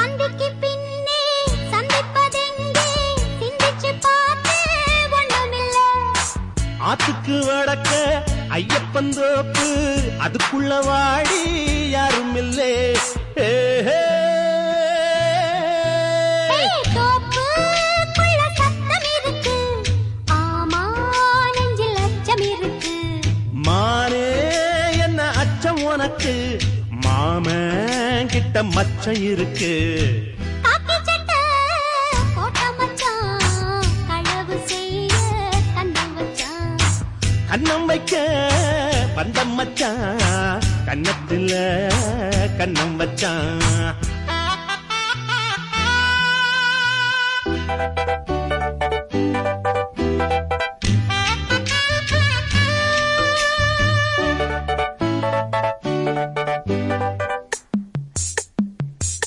அந்திக்கு பின்னே சந்திப்பதெங்கே சிந்திச்சு பார்த்து ஒண்ணுமில்ல. ஆத்துக்கு வடக்க ஐயப்பன் தோப்பு அதுக்குள்ள வாடி யாரும் இல்லே. தோப்புக்குள்ள சத்தம் இருக்கு, ஆமா நெஞ்சில் அச்சம் இருக்கு. மானே என்ன அச்சம் உனக்கு, மாமன் கிட்ட மச்சம் இருக்கு. காக்கி சட்டை போட்ட மச்சான், களவு செய்ய கண்ணம் வச்சான். கண்ணம் வைக்க பந்தம் மச்சான், கண்ணத்துல கண்ணம் வச்சான்.